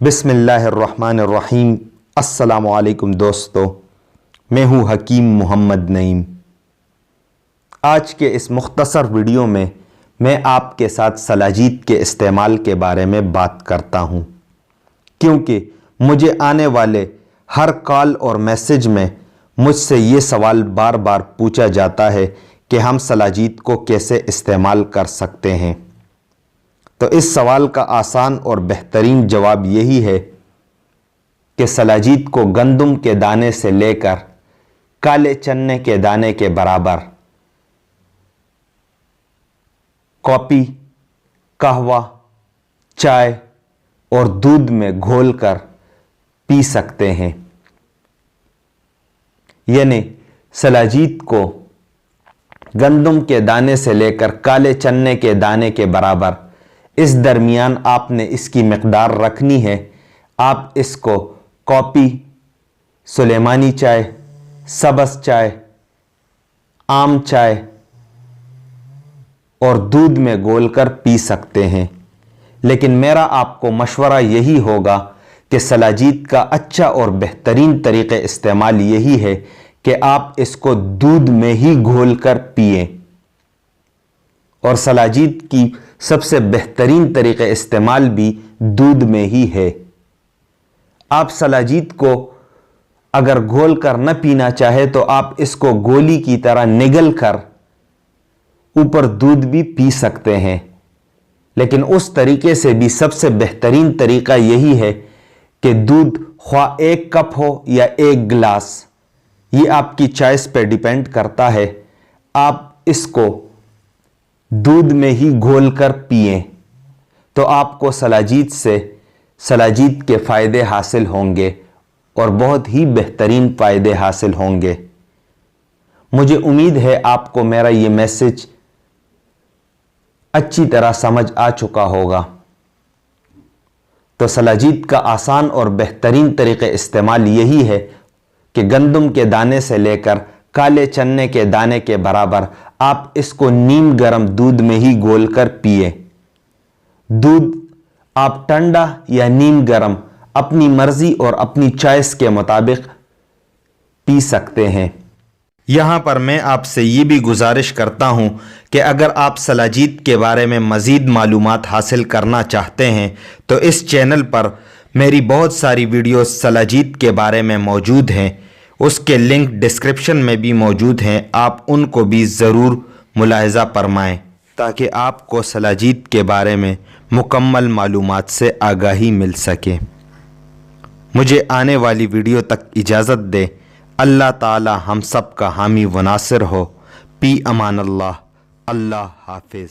بسم اللہ الرحمن الرحیم۔ السلام علیکم دوستو، میں ہوں حکیم محمد نعیم۔ آج کے اس مختصر ویڈیو میں آپ کے ساتھ سلاجید کے استعمال کے بارے میں بات کرتا ہوں، کیونکہ مجھے آنے والے ہر کال اور میسج میں مجھ سے یہ سوال بار بار پوچھا جاتا ہے کہ ہم سلاجید کو کیسے استعمال کر سکتے ہیں۔ تو اس سوال کا آسان اور بہترین جواب یہی ہے کہ سلاجید کو گندم کے دانے سے لے کر کالے چنے کے دانے کے برابر کافی، قہوہ، چائے اور دودھ میں گھول کر پی سکتے ہیں۔ یعنی سلاجید کو گندم کے دانے سے لے کر کالے چنے کے دانے کے برابر اس درمیان آپ نے اس کی مقدار رکھنی ہے۔ آپ اس کو کافی، سلیمانی چائے، سبز چائے، عام چائے اور دودھ میں گھول کر پی سکتے ہیں۔ لیکن میرا آپ کو مشورہ یہی ہوگا کہ سلاجید کا اچھا اور بہترین طریقہ استعمال یہی ہے کہ آپ اس کو دودھ میں ہی گھول کر پئیں، اور سلاجید کی سب سے بہترین طریقہ استعمال بھی دودھ میں ہی ہے۔ آپ سلاجید کو اگر گھول کر نہ پینا چاہے تو آپ اس کو گولی کی طرح نگل کر اوپر دودھ بھی پی سکتے ہیں، لیکن اس طریقے سے بھی سب سے بہترین طریقہ یہی ہے کہ دودھ خواہ 1 کپ ہو یا 1 گلاس، یہ آپ کی چوائس پہ ڈیپینڈ کرتا ہے، آپ اس کو دودھ میں ہی گھول کر پئیں تو آپ کو سلاجید کے فائدے حاصل ہوں گے، اور بہت ہی بہترین فائدے حاصل ہوں گے۔ مجھے امید ہے آپ کو میرا یہ میسج اچھی طرح سمجھ آ چکا ہوگا۔ تو سلاجید کا آسان اور بہترین طریقہ استعمال یہی ہے کہ گندم کے دانے سے لے کر کالے چنے کے دانے کے برابر آپ اس کو نیم گرم دودھ میں ہی گھول کر پئیں۔ دودھ آپ ٹھنڈا یا نیم گرم اپنی مرضی اور اپنی چوائس کے مطابق پی سکتے ہیں۔ یہاں پر میں آپ سے یہ بھی گزارش کرتا ہوں کہ اگر آپ سلاجید کے بارے میں مزید معلومات حاصل کرنا چاہتے ہیں تو اس چینل پر میری بہت ساری ویڈیوز سلاجید کے بارے میں موجود ہیں، اس کے لنک ڈسکرپشن میں بھی موجود ہیں، آپ ان کو بھی ضرور ملاحظہ فرمائیں تاکہ آپ کو سلاجید کے بارے میں مکمل معلومات سے آگاہی مل سکے۔ مجھے آنے والی ویڈیو تک اجازت دے۔ اللہ تعالی ہم سب کا حامی و ناصر ہو۔ پی امان اللہ۔ اللہ حافظ۔